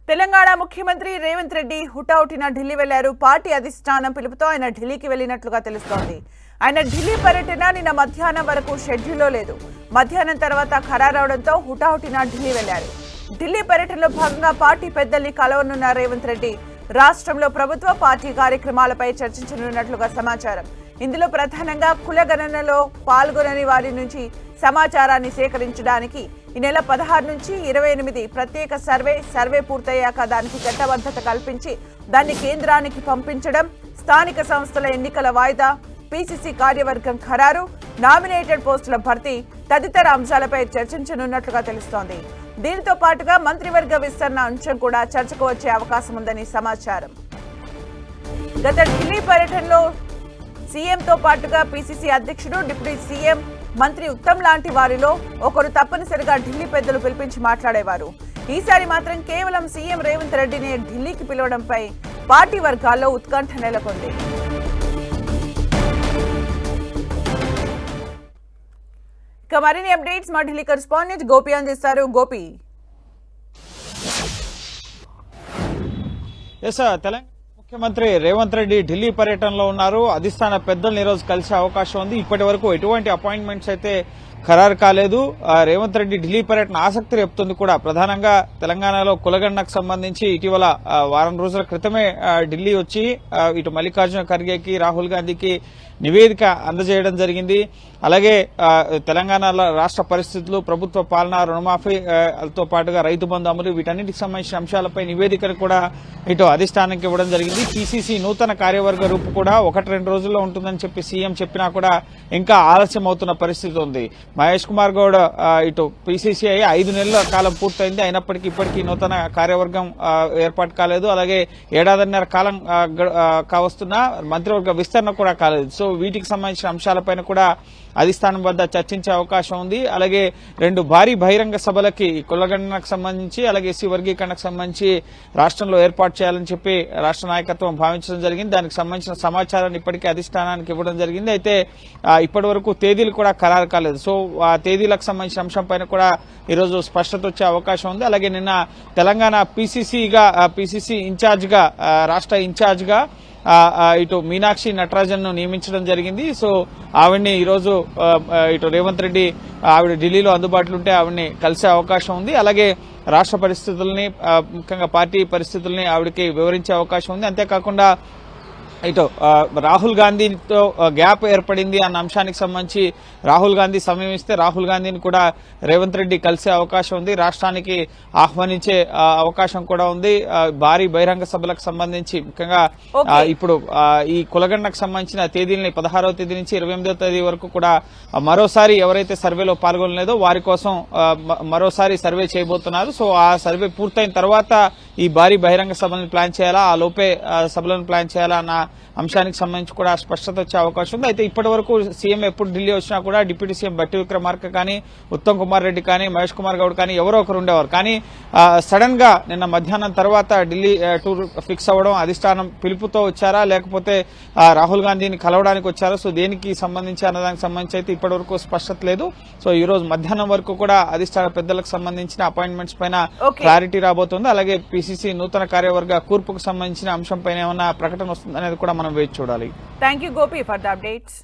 తెలంగాణ ముఖ్యమంత్రి రేవంత్ రెడ్డి హుటాహుటిన ఢిల్లీ వెళ్లారు. పార్టీ అధిష్టానం పిలుపుతో ఆయన ఢిల్లీకి వెళ్లినట్లుగా తెలుస్తోంది. ఆయన ఢిల్లీ పర్యటన నిన్న మధ్యాహ్నం వరకు షెడ్యూల్లో లేదు. మధ్యాహ్నం తర్వాత ఖరారవడంతో హుటాహుటిన ఢిల్లీ వెళ్లారు. ఢిల్లీ పర్యటనలో భాగంగా పార్టీ పెద్దల్ని కలవనున్న రేవంత్ రెడ్డి రాష్ట్రంలో ప్రభుత్వ పార్టీ కార్యక్రమాలపై చర్చించనున్నట్లుగా సమాచారం. ఇందులో ప్రధానంగా కులగణనలో పాల్గొనని వారి నుంచి సమాచారాన్ని సేకరించడానికి ఈ నెల 16 నుంచి 28 ప్రత్యేక సర్వే పూర్తయ్యాక దానికి చట్టబద్ధత కల్పించి దాన్ని కేంద్రానికి పంపించడం, స్థానిక సంస్థల ఎన్నికల వాయిదా, పీసీసీ కార్యవర్గం ఖరారు, నామినేటెడ్ పోస్టుల భర్తీ తదితర అంశాలపై చర్చించనున్నట్లుగా తెలుస్తోంది. దీనితో పాటుగా మంత్రివర్గ విస్తరణ అంశం కూడా చర్చకు వచ్చే అవకాశం ఉందని సమాచారం. గత ఢిల్లీ పర్యటనలో సీఎంతో పాటుగా పీసీసీ అధ్యక్షుడు, డిప్యూటీ సీఎం, మంత్రి ఉత్తమ్ లాంటి వారిలో ఒకరు తప్పనిసరిగా ఢిల్లీ పెద్దలు పిలిపించి మాట్లాడేవారు. ఈసారి మాత్రం కేవలం సీఎం రేవంత్ రెడ్డిని ఢిల్లీకి పిలవడంపై పార్టీ వర్గాల్లో ఉత్కంఠ నెలకొంది. ఇక మరిన్ని అప్డేట్స్ మా ఢిల్లీ కరెస్పాండెంట్ గోపి అందిస్తారు. గోపి, తెలంగాణ ముఖ్యమంత్రి రేవంత్ రెడ్డి ఢిల్లీ పర్యటనలో ఉన్నారు. అధిష్టాన పెద్దలను ఈ రోజు కలిసే అవకాశం ఉంది. ఇప్పటి వరకు ఎటువంటి అపాయింట్మెంట్స్ అయితే ఖరారు కాలేదు. రేవంత్ రెడ్డి ఢిల్లీ పర్యటన ఆసక్తి రేపుతుంది కూడా. ప్రధానంగా తెలంగాణలో కులగణనకు సంబంధించి ఇటీవల వారం రోజుల క్రితమే ఢిల్లీ వచ్చి ఇటు మల్లికార్జున ఖర్గేకి, రాహుల్ గాంధీకి నివేదిక అందజేయడం జరిగింది. అలాగే తెలంగాణలో రాష్ట్ర పరిస్థితులు, ప్రభుత్వ పాలన, రుణమాఫీతో పాటుగా రైతు బంధు అమలు, వీటన్నిటికి సంబంధించిన అంశాలపై నివేదికను కూడా ఇటు అధిష్టానానికి ఇవ్వడం జరిగింది. పీసీసీ నూతన కార్యవర్గ రూపు కూడా 1-2 రోజుల్లో ఉంటుందని చెప్పి సీఎం చెప్పినా కూడా ఇంకా ఆలస్యం అవుతున్న పరిస్థితి ఉంది. మహేష్ కుమార్ గౌడ్ ఇటు పీసీసీ అయ్యి 5 నెలల కాలం పూర్తయింది. అయినప్పటికీ ఇప్పటికీ నూతన కార్యవర్గం ఏర్పాటు కాలేదు. అలాగే 1.5 కాలం కావస్తున్న మంత్రివర్గ విస్తరణ కూడా కాలేదు. సో వీటికి సంబంధించిన అంశాలపైన కూడా అధిష్టానం వద్ద చర్చించే అవకాశం ఉంది. అలాగే 2 భారీ బహిరంగ సభలకి కులగణనకు సంబంధించి, అలాగే ఎస్సీ వర్గీకరణకు సంబంధించి రాష్ట్రంలో ఏర్పాటు చేయాలని చెప్పి రాష్ట్ర నాయకత్వం భావించడం జరిగింది. దానికి సంబంధించిన సమాచారాన్ని ఇప్పటికే అధిష్టానానికి ఇవ్వడం జరిగింది. అయితే ఇప్పటి వరకు తేదీలు కూడా ఖరారు కాలేదు. సో ఆ తేదీలకు సంబంధించిన అంశంపైన కూడా ఈరోజు స్పష్టత వచ్చే అవకాశం ఉంది. అలాగే నిన్న తెలంగాణ పీసీసీ ఇన్ఛార్జిగా, రాష్ట్ర ఇన్ఛార్జిగా ఇటు మీనాక్షి నటరాజన్ ను నియమించడం జరిగింది. సో ఆవిడ్ని ఈరోజు ఇటు రేవంత్ రెడ్డి ఆవిడ ఢిల్లీలో అందుబాటులో ఉంటే ఆవిడ్ని కలిసే అవకాశం ఉంది. అలాగే రాష్ట్ర పరిస్థితుల్ని, ముఖ్యంగా పార్టీ పరిస్థితుల్ని ఆవిడకి వివరించే అవకాశం ఉంది. అంతేకాకుండా ఇటు రాహుల్ గాంధీతో గ్యాప్ ఏర్పడింది అన్న అంశానికి సంబంధించి రాహుల్ గాంధీ సమయం ఇస్తే రాహుల్ గాంధీని కూడా రేవంత్ రెడ్డి కలిసే అవకాశం ఉంది. రాష్ట్రానికి ఆహ్వానించే అవకాశం కూడా ఉంది. భారీ బహిరంగ సభలకు సంబంధించి ముఖ్యంగా ఇప్పుడు ఈ కులగణనకు సంబంధించిన తేదీలని 16వ తేదీ నుంచి 28వ తేదీ వరకు కూడా మరోసారి ఎవరైతే సర్వేలో పాల్గొనలేదో వారి కోసం మరోసారి సర్వే చేయబోతున్నారు. సో ఆ సర్వే పూర్తయిన తర్వాత ఈ భారీ బహిరంగ సభలను ప్లాన్ చేయాలా, ఆ లోపే సభలను ప్లాన్ చేయాలా అన్న అంశానికి సంబంధించి కూడా స్పష్టత వచ్చే అవకాశం ఉంది. అయితే ఇప్పటి వరకు సీఎం ఎప్పుడు ఢిల్లీ వచ్చినా కూడా డిప్యూటీ సీఎం బట్టి విక్రమార్క కానీ, ఉత్తమ్ కుమార్ రెడ్డి కానీ, మహేష్ కుమార్ గౌడ్ కానీ ఎవరో ఒకరు ఉండేవారు. కానీ సడన్ గా నిన్న మధ్యాహ్నం తర్వాత ఢిల్లీ టూర్ ఫిక్స్ అవ్వడం, అధిష్టానం పిలుపుతో వచ్చారా లేకపోతే రాహుల్ గాంధీని కలవడానికి వచ్చారా, సో దేనికి సంబంధించి అన్నదానికి సంబంధించి అయితే ఇప్పటి వరకు స్పష్టత లేదు. సో ఈ రోజు మధ్యాహ్నం వరకు కూడా అధిష్టాన పెద్దలకు సంబంధించిన అపాయింట్మెంట్స్ పైన క్లారిటీ రాబోతుంది. అలాగే పీసీసీ నూతన కార్యవర్గ కూర్పుకు సంబంధించిన అంశం పైన ఏమన్నా ప్రకటన వస్తుంది అనేది కూడా మనం వేచి చూడాలి. Thank you Gopi for the updates.